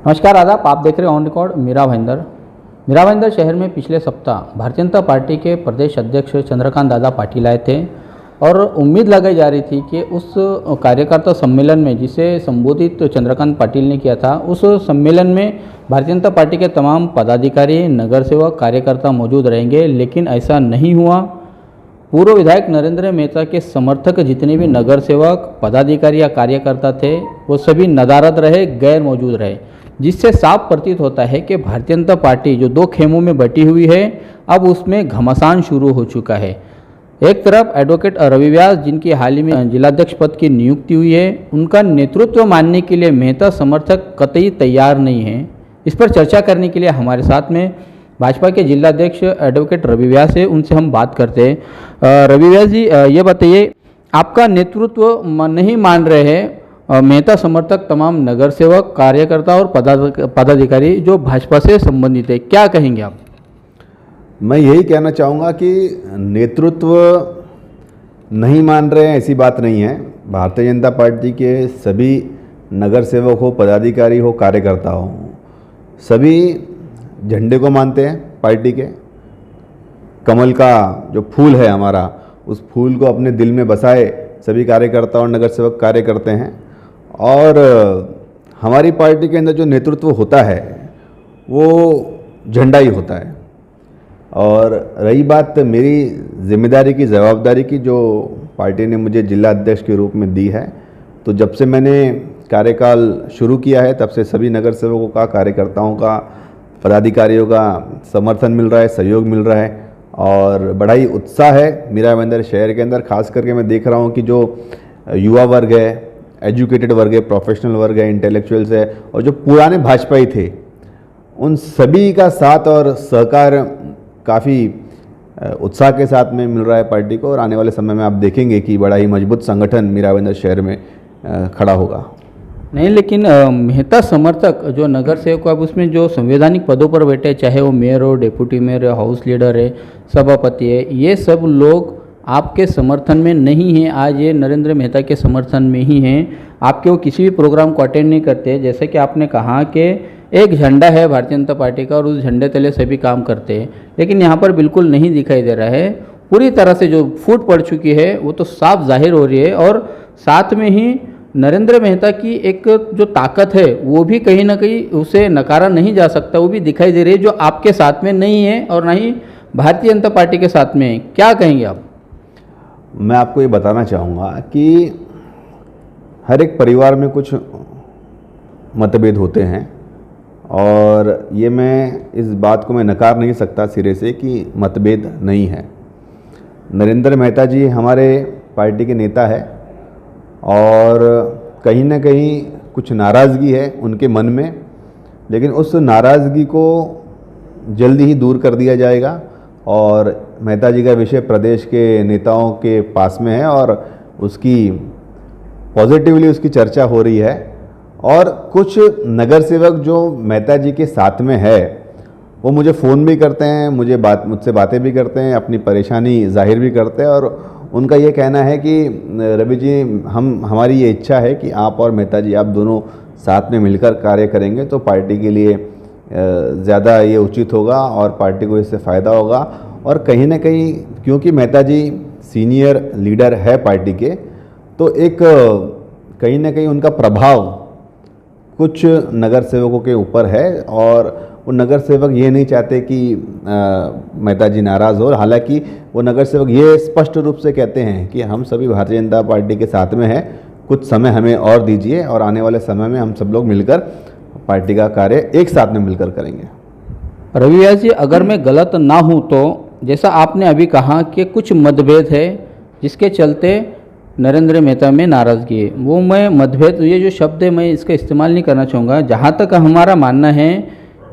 नमस्कार आदाब, आप देख रहे हैं ऑन रिकॉर्ड मीरा भाईंदर शहर में पिछले सप्ताह भारतीय जनता पार्टी के प्रदेश अध्यक्ष चंद्रकांत दादा पाटिल आए थे और उम्मीद लगाई जा रही थी कि उस कार्यकर्ता सम्मेलन में जिसे संबोधित चंद्रकांत पाटिल ने किया था, उस सम्मेलन में भारतीय जनता पार्टी के तमाम पदाधिकारी, नगर सेवक, कार्यकर्ता मौजूद रहेंगे, लेकिन ऐसा नहीं हुआ। पूर्व विधायक नरेंद्र मेहता के समर्थक जितने भी नगर सेवक, पदाधिकारी या कार्यकर्ता थे, वो सभी नदारद रहे, गैर मौजूद रहे, जिससे साफ प्रतीत होता है कि भारतीय जनता पार्टी जो दो खेमों में बटी हुई है, अब उसमें घमासान शुरू हो चुका है। एक तरफ एडवोकेट रवि व्यास, जिनकी हाल ही में जिलाध्यक्ष पद की नियुक्ति हुई है, उनका नेतृत्व मानने के लिए मेहता समर्थक कतई तैयार नहीं है। इस पर चर्चा करने के लिए हमारे साथ में भाजपा के जिलाध्यक्ष एडवोकेट रवि व्यास है, उनसे हम बात करते हैं। रवि व्यास जी, ये बताइए, आपका नेतृत्व नहीं मान रहे हैं मेहता समर्थक तमाम नगर सेवक, कार्यकर्ता और पदाधिकारी जो भाजपा से संबंधित है, क्या कहेंगे आप? मैं यही कहना चाहूँगा कि नेतृत्व नहीं मान रहे हैं ऐसी बात नहीं है। भारतीय जनता पार्टी के सभी नगर सेवक हो, पदाधिकारी हो, कार्यकर्ता हो, सभी झंडे को मानते हैं। पार्टी के कमल का जो फूल है हमारा, उस फूल को अपने दिल में बसाए सभी कार्यकर्ता और नगर सेवक कार्य करते हैं। और हमारी पार्टी के अंदर जो नेतृत्व होता है वो झंडा ही होता है। और रही बात मेरी जिम्मेदारी की, जवाबदारी की, जो पार्टी ने मुझे जिला अध्यक्ष के रूप में दी है, तो जब से मैंने कार्यकाल शुरू किया है तब से सभी नगर सेवकों का, कार्यकर्ताओं का, पदाधिकारियों का समर्थन मिल रहा है, सहयोग मिल रहा है और बड़ा ही उत्साह है मीरा भाईंदर शहर के अंदर। खास करके मैं देख रहा हूँ कि जो युवा वर्ग है, एजुकेटेड वर्ग है, प्रोफेशनल वर्ग है, इंटेलेक्चुअल्स है और जो पुराने भाजपाई थे, उन सभी का साथ और सहकार काफ़ी उत्साह के साथ में मिल रहा है पार्टी को। और आने वाले समय में आप देखेंगे कि बड़ा ही मजबूत संगठन मीरा भाईंदर शहर में खड़ा होगा। नहीं, लेकिन मेहता समर्थक जो नगर सेवक, अब उसमें जो संवैधानिक पदों पर बैठे, चाहे वो मेयर हो, डिप्टी मेयर है, हाउस लीडर है, सभापति है, ये सब लोग आपके समर्थन में नहीं हैं। आज ये नरेंद्र मेहता के समर्थन में ही हैं। आपके वो किसी भी प्रोग्राम को अटेंड नहीं करते। जैसे कि आपने कहा कि एक झंडा है भारतीय जनता पार्टी का और उस झंडे तले सभी काम करते हैं, लेकिन यहाँ पर बिल्कुल नहीं दिखाई दे रहा है। पूरी तरह से जो फूट पड़ चुकी है वो तो साफ जाहिर हो रही है। और साथ में ही नरेंद्र मेहता की एक जो ताकत है वो भी कहीं ना कहीं उसे नकारा नहीं जा सकता, वो भी दिखाई दे रही है, जो आपके साथ में नहीं है और ना ही भारतीय जनता पार्टी के साथ में है। क्या कहेंगे आप? मैं आपको ये बताना चाहूँगा कि हर एक परिवार में कुछ मतभेद होते हैं और ये मैं इस बात को मैं नकार नहीं सकता सिरे से कि मतभेद नहीं है। नरेंद्र मेहता जी हमारे पार्टी के नेता है और कहीं ना कहीं कुछ नाराज़गी है उनके मन में, लेकिन उस नाराज़गी को जल्दी ही दूर कर दिया जाएगा। और मेहता जी का विषय प्रदेश के नेताओं के पास में है और उसकी पॉजिटिवली उसकी चर्चा हो रही है। और कुछ नगर सेवक जो मेहता जी के साथ में है वो मुझे फ़ोन भी करते हैं, मुझसे बातें भी करते हैं, अपनी परेशानी जाहिर भी करते हैं। और उनका ये कहना है कि रवि जी, हमारी ये इच्छा है कि आप और मेहता जी, आप दोनों साथ में मिलकर कार्य करेंगे तो पार्टी के लिए ज़्यादा ये उचित होगा और पार्टी को इससे फ़ायदा होगा। और कहीं ना कहीं क्योंकि मेहता जी सीनियर लीडर है पार्टी के, तो एक कहीं ना कहीं उनका प्रभाव कुछ नगर सेवकों के ऊपर है और वो नगर सेवक ये नहीं चाहते कि मेहता जी नाराज़ हो। हालांकि वो नगर सेवक ये स्पष्ट रूप से कहते हैं कि हम सभी भारतीय जनता पार्टी के साथ में हैं, कुछ समय हमें और दीजिए और आने वाले समय में हम सब लोग मिलकर पार्टी का कार्य एक साथ में मिलकर करेंगे। रवि व्यास जी, अगर मैं गलत ना हूँ तो जैसा आपने अभी कहा कि कुछ मतभेद है जिसके चलते नरेंद्र मेहता में नाराज़गी है, वो मैं मतभेद, ये जो शब्द है मैं इसका इस्तेमाल नहीं करना चाहूँगा। जहाँ तक हमारा मानना है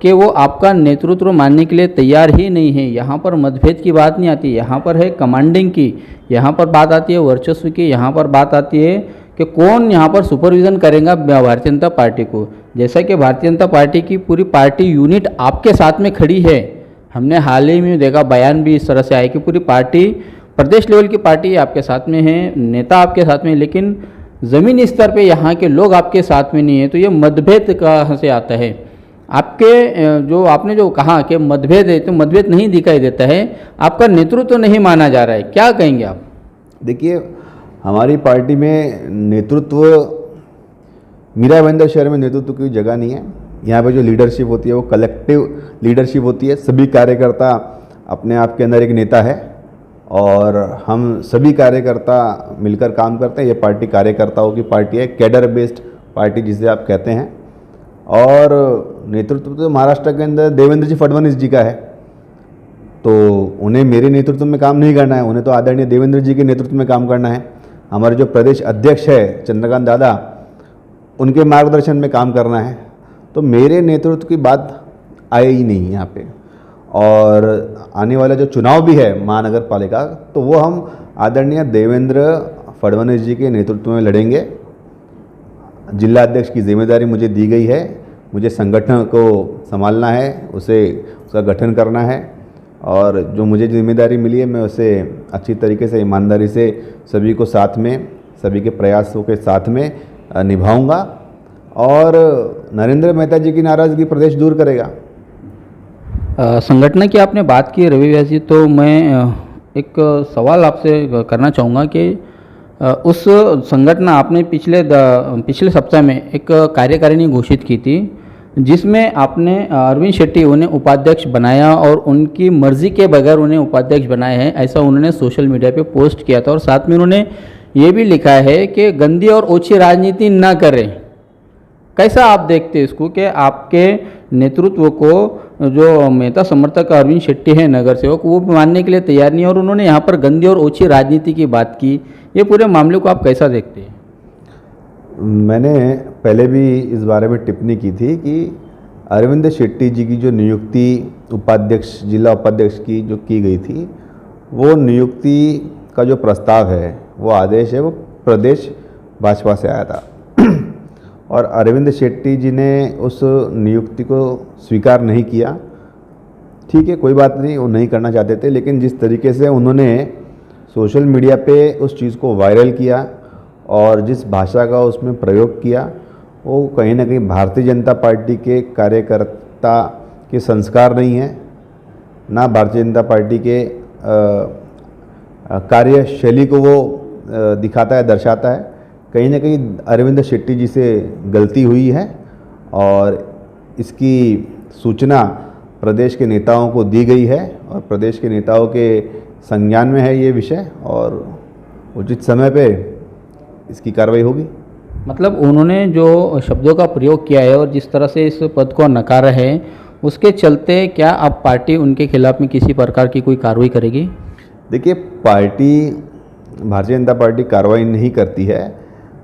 कि वो आपका नेतृत्व मानने के लिए तैयार ही नहीं है। यहाँ पर मतभेद की बात नहीं आती, यहाँ पर है कमांडिंग की, यहाँ पर बात आती है वर्चस्व की, यहाँ पर बात आती है कि कौन यहाँ पर सुपरविज़न करेगा भारतीय जनता पार्टी को। जैसा कि भारतीय जनता पार्टी की पूरी पार्टी यूनिट आपके साथ में खड़ी है। हमने हाल ही में देखा, बयान भी इस तरह से आए कि पूरी पार्टी, प्रदेश लेवल की पार्टी आपके साथ में है, नेता आपके साथ में, लेकिन ज़मीनी स्तर पे यहाँ के लोग आपके साथ में नहीं है, तो ये मतभेद कहाँ से आता है? आपके जो आपने जो कहा कि मतभेद है, तो मतभेद नहीं दिखाई देता है, आपका नेतृत्व तो नहीं माना जा रहा है, क्या कहेंगे आप? देखिए, हमारी पार्टी में नेतृत्व, मीरा भाईंदर शहर में नेतृत्व की जगह नहीं है। यहाँ पे जो लीडरशिप होती है वो कलेक्टिव लीडरशिप होती है। सभी कार्यकर्ता अपने आप के अंदर एक नेता है और हम सभी कार्यकर्ता मिलकर काम करते हैं। ये पार्टी कार्यकर्ताओं की पार्टी है, कैडर बेस्ड पार्टी जिसे आप कहते हैं। और नेतृत्व तो महाराष्ट्र के अंदर देवेंद्र जी फडणवीस जी का है, तो उन्हें मेरे नेतृत्व में काम नहीं करना है, उन्हें तो आदरणीय देवेंद्र जी के नेतृत्व में काम करना है। हमारे जो प्रदेश अध्यक्ष है चंद्रकांत दादा, उनके मार्गदर्शन में काम करना है। तो मेरे नेतृत्व की बात आए ही नहीं यहाँ पे। और आने वाला जो चुनाव भी है महानगर पालिका, तो वो हम आदरणीय देवेंद्र फडणवीस जी के नेतृत्व में लड़ेंगे। जिला अध्यक्ष की जिम्मेदारी मुझे दी गई है, मुझे संगठन को संभालना है, उसका गठन करना है और जो मुझे जिम्मेदारी मिली है मैं उसे अच्छी तरीके से, ईमानदारी से सभी को साथ में, सभी के प्रयासों के साथ में निभाऊंगा और नरेंद्र मेहता जी की नाराज़गी प्रदेश दूर करेगा। संगठन की आपने बात की रवि व्यास जी, तो मैं एक सवाल आपसे करना चाहूँगा कि उस संगठन आपने पिछले सप्ताह में एक कार्यकारिणी घोषित की थी, जिसमें आपने अरविंद शेट्टी उन्हें उपाध्यक्ष बनाया और उनकी मर्जी के बगैर उन्हें उपाध्यक्ष बनाया है, ऐसा उन्होंने सोशल मीडिया पे पोस्ट किया था। और साथ में उन्होंने ये भी लिखा है कि गंदी और ओछी राजनीति ना करें। कैसा आप देखते हैं इसको कि आपके नेतृत्व को जो मेहता समर्थक अरविंद शेट्टी है नगर सेवक, वो मानने के लिए तैयार नहीं है और उन्होंने यहाँ पर गंदी और ओछी राजनीति की बात की। ये पूरे मामले को आप कैसा देखते हैं? मैंने पहले भी इस बारे में टिप्पणी की थी कि अरविंद शेट्टी जी की जो नियुक्ति उपाध्यक्ष, जिला उपाध्यक्ष की जो की गई थी, वो नियुक्ति का जो प्रस्ताव है, वो आदेश है, वो प्रदेश भाजपा से आया था और अरविंद शेट्टी जी ने उस नियुक्ति को स्वीकार नहीं किया। ठीक है, कोई बात नहीं, वो नहीं करना चाहते थे, लेकिन जिस तरीके से उन्होंने सोशल मीडिया पे उस चीज़ को वायरल किया और जिस भाषा का उसमें प्रयोग किया, वो कहीं ना कहीं भारतीय जनता पार्टी के कार्यकर्ता के संस्कार नहीं है, ना भारतीय जनता पार्टी के कार्यशैली को वो दिखाता है, दर्शाता है। कहीं ना कहीं अरविंद शेट्टी जी से गलती हुई है और इसकी सूचना प्रदेश के नेताओं को दी गई है और प्रदेश के नेताओं के संज्ञान में है ये विषय और उचित समय पे इसकी कार्रवाई होगी। मतलब उन्होंने जो शब्दों का प्रयोग किया है और जिस तरह से इस पद को नकारा है, उसके चलते क्या अब पार्टी उनके खिलाफ में किसी प्रकार की कोई कार्रवाई करेगी? देखिए, भारतीय जनता पार्टी कार्रवाई नहीं करती है।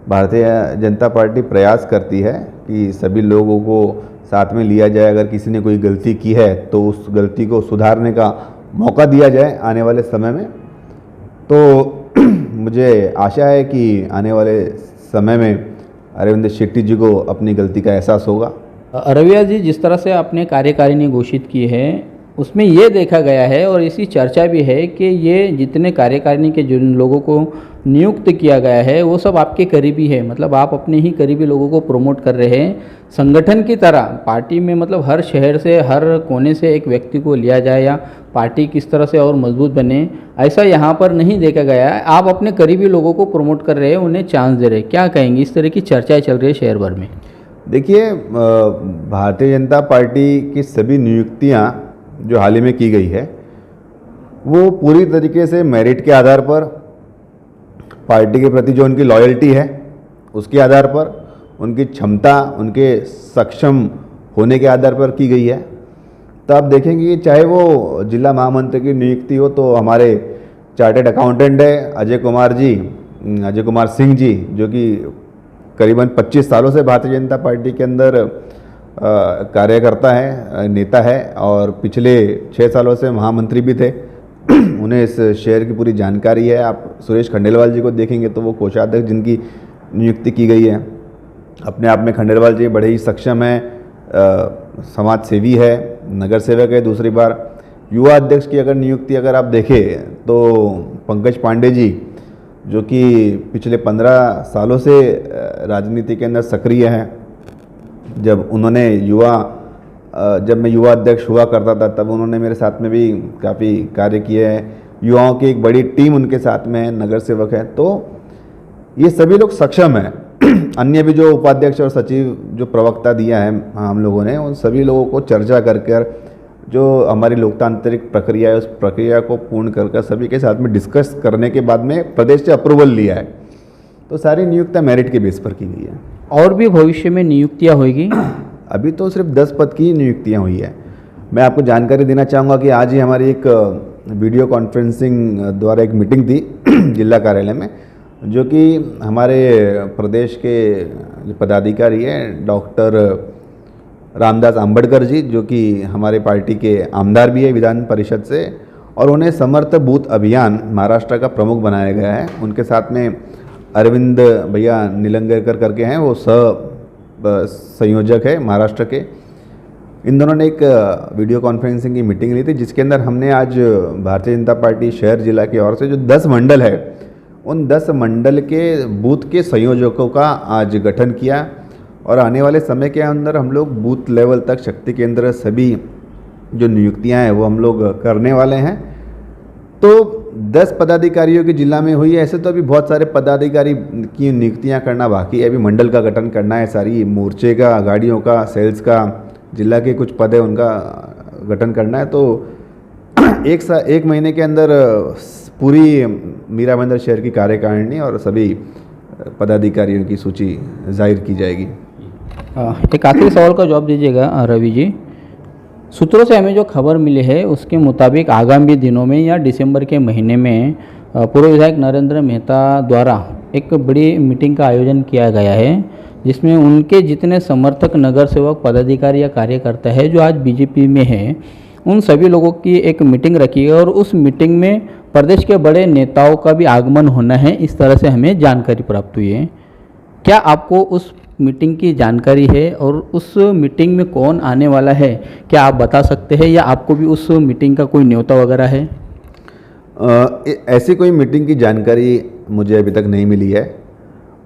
भारतीय जनता पार्टी प्रयास करती है कि सभी लोगों को साथ में लिया जाए। अगर किसी ने कोई गलती की है तो उस गलती को सुधारने का मौका दिया जाए आने वाले समय में। तो मुझे आशा है कि आने वाले समय में अरविंद शेट्टी जी को अपनी गलती का एहसास होगा। रविया जी, जिस तरह से आपने कार्यकारिणी घोषित की है, उसमें ये देखा गया है और इसी चर्चा भी है कि ये जितने कार्यकारिणी के जिन लोगों को नियुक्त किया गया है वो सब आपके करीबी है। मतलब आप अपने ही करीबी लोगों को प्रमोट कर रहे हैं संगठन की तरह। पार्टी में मतलब हर शहर से, हर कोने से एक व्यक्ति को लिया जाए या पार्टी किस तरह से और मजबूत बने, ऐसा यहाँ पर नहीं देखा गया है। आप अपने करीबी लोगों को प्रमोट कर रहे हैं, उन्हें चांस दे रहे हैं। क्या कहेंगे? इस तरह की चर्चाएँ चल रही है शहर भर में। देखिए, भारतीय जनता पार्टी की सभी नियुक्तियाँ जो हाल ही में की गई है, वो पूरी तरीके से मेरिट के आधार पर, पार्टी के प्रति जो उनकी लॉयल्टी है उसके आधार पर, उनकी क्षमता, उनके सक्षम होने के आधार पर की गई है। तो आप देखेंगे कि चाहे वो जिला महामंत्री की नियुक्ति हो, तो हमारे चार्टर्ड अकाउंटेंट है अजय कुमार सिंह जी, जो कि करीबन 25 सालों से भारतीय जनता पार्टी के अंदर कार्यकर्ता है, नेता है और पिछले 6 सालों से महामंत्री भी थे। उन्हें इस शहर की पूरी जानकारी है। आप सुरेश खंडेलवाल जी को देखेंगे तो वो कोषाध्यक्ष जिनकी नियुक्ति की गई है, अपने आप में खंडेलवाल जी बड़े ही सक्षम हैं, समाज सेवी है, नगर सेवक है। दूसरी बार युवा अध्यक्ष की अगर नियुक्ति अगर आप देखें तो पंकज पांडे जी जो कि पिछले 15 सालों से राजनीति के अंदर सक्रिय हैं। जब मैं युवा अध्यक्ष हुआ करता था तब उन्होंने मेरे साथ में भी काफ़ी कार्य किए हैं। युवाओं की एक बड़ी टीम उनके साथ में है, नगर सेवक हैं, तो ये सभी लोग सक्षम हैं। अन्य भी जो उपाध्यक्ष और सचिव जो प्रवक्ता दिया है हम लोगों ने, उन सभी लोगों को चर्चा कर जो हमारी लोकतांत्रिक प्रक्रिया है उस प्रक्रिया को पूर्ण कर सभी के साथ में डिस्कस करने के बाद में प्रदेश से अप्रूवल लिया है। तो सारी नियुक्तियाँ मेरिट के बेस पर की गई है। और भी भविष्य में नियुक्तियाँ होगी? अभी तो सिर्फ 10 पद की नियुक्तियाँ हुई है। मैं आपको जानकारी देना चाहूँगा कि आज ही हमारी एक वीडियो कॉन्फ्रेंसिंग द्वारा एक मीटिंग थी जिला कार्यालय में, जो कि हमारे प्रदेश के पदाधिकारी हैं डॉक्टर रामदास अंबेडकर जी, जो कि हमारे पार्टी के आमदार भी है विधान परिषद से, और उन्हें समर्थ बूथ अभियान महाराष्ट्र का प्रमुख बनाया गया है। उनके साथ में अरविंद भैया नीलंगेकर करके हैं, वो संयोजक है महाराष्ट्र के। इन दोनों ने एक वीडियो कॉन्फ्रेंसिंग की मीटिंग ली थी, जिसके अंदर हमने आज भारतीय जनता पार्टी शहर जिला की ओर से जो 10 मंडल है उन 10 मंडल के बूथ के संयोजकों का आज गठन किया, और आने वाले समय के अंदर हम लोग बूथ लेवल तक शक्ति केंद्र सभी जो नियुक्तियां हैं वो हम लोग करने वाले हैं। तो 10 पदाधिकारियों की जिला में हुई है। ऐसे तो अभी बहुत सारे पदाधिकारी की नियुक्तियां करना बाकी है। अभी मंडल का गठन करना है, सारी मोर्चे का, गाड़ियों का, सेल्स का, जिला के कुछ पद है उनका गठन करना है। तो एक महीने के अंदर पूरी मीरा भाईंदर शहर की कार्यकारिणी और सभी पदाधिकारियों की सूची जाहिर की जाएगी। एक आखिरी सवाल का जवाब दीजिएगा रवि जी। सूत्रों से हमें जो खबर मिली है उसके मुताबिक आगामी दिनों में या दिसंबर के महीने में पूर्व विधायक नरेंद्र मेहता द्वारा एक बड़ी मीटिंग का आयोजन किया गया है, जिसमें उनके जितने समर्थक, नगर सेवक, पदाधिकारी या कार्यकर्ता है जो आज बीजेपी में हैं, उन सभी लोगों की एक मीटिंग रखी है और उस मीटिंग में प्रदेश के बड़े नेताओं का भी आगमन होना है, इस तरह से हमें जानकारी प्राप्त हुई है। क्या आपको उस मीटिंग की जानकारी है और उस मीटिंग में कौन आने वाला है, क्या आप बता सकते हैं, या आपको भी उस मीटिंग का कोई न्योता वगैरह है? ऐसी कोई मीटिंग की जानकारी मुझे अभी तक नहीं मिली है।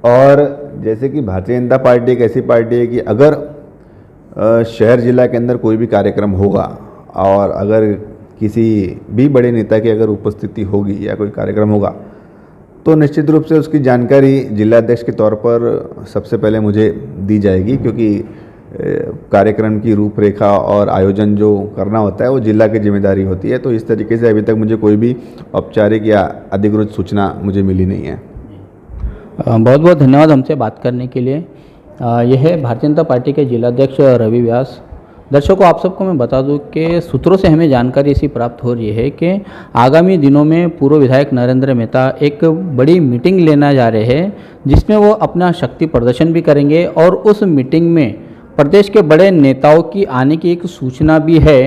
और जैसे कि भारतीय जनता पार्टी एक ऐसी पार्टी है कि अगर शहर जिला के अंदर कोई भी कार्यक्रम होगा और अगर किसी भी बड़े नेता की अगर उपस्थिति होगी या कोई कार्यक्रम होगा तो निश्चित रूप से उसकी जानकारी जिलाध्यक्ष के तौर पर सबसे पहले मुझे दी जाएगी, क्योंकि कार्यक्रम की रूपरेखा और आयोजन जो करना होता है वो जिला की जिम्मेदारी होती है। तो इस तरीके से अभी तक मुझे कोई भी औपचारिक या अधिकृत सूचना मुझे मिली नहीं है। बहुत बहुत धन्यवाद हमसे बात करने के लिए। यह है भारतीय जनता पार्टी के जिलाध्यक्ष रवि व्यास। दर्शकों, आप सबको मैं बता दूं कि सूत्रों से हमें जानकारी ऐसी प्राप्त हो रही है कि आगामी दिनों में पूर्व विधायक नरेंद्र मेहता एक बड़ी मीटिंग लेना जा रहे हैं, जिसमें वो अपना शक्ति प्रदर्शन भी करेंगे और उस मीटिंग में प्रदेश के बड़े नेताओं की आने की एक सूचना भी है।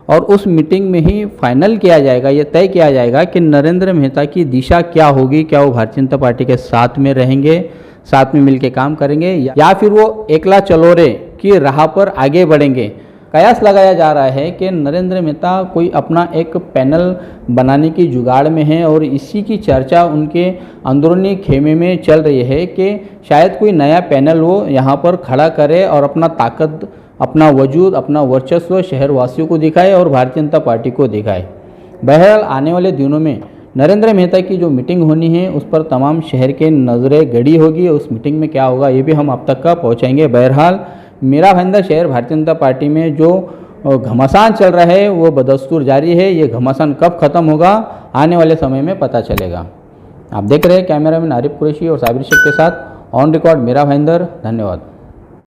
और उस मीटिंग में ही फाइनल किया जाएगा, ये तय किया जाएगा कि नरेंद्र मेहता की दिशा क्या होगी। क्या वो भारतीय जनता पार्टी के साथ में रहेंगे, साथ में मिलकर काम करेंगे, या फिर वो एकला चलोरे की राह पर आगे बढ़ेंगे। कयास लगाया जा रहा है कि नरेंद्र मेहता कोई अपना एक पैनल बनाने की जुगाड़ में है और इसी की चर्चा उनके अंदरूनी खेमे में चल रही है कि शायद कोई नया पैनल वो यहाँ पर खड़ा करे और अपना ताकत, अपना वजूद, अपना वर्चस्व शहरवासियों को दिखाए और भारतीय जनता पार्टी को दिखाए। बहरहाल आने वाले दिनों में नरेंद्र मेहता की जो मीटिंग होनी है उस पर तमाम शहर के नज़रें गड़ी होगी। उस मीटिंग में क्या होगा ये भी हम आप तक का पहुँचाएंगे। बहरहाल मीरा भाईंदर शहर भारतीय जनता पार्टी में जो घमासान चल रहा है वो बदस्तूर जारी है। ये घमासान कब ख़त्म होगा आने वाले समय में पता चलेगा। आप देख रहे हैं कैमरामैन आरिफ कुरैशी और साबिर शेख के साथ ऑन रिकॉर्ड मीरा भाईंदर। धन्यवाद।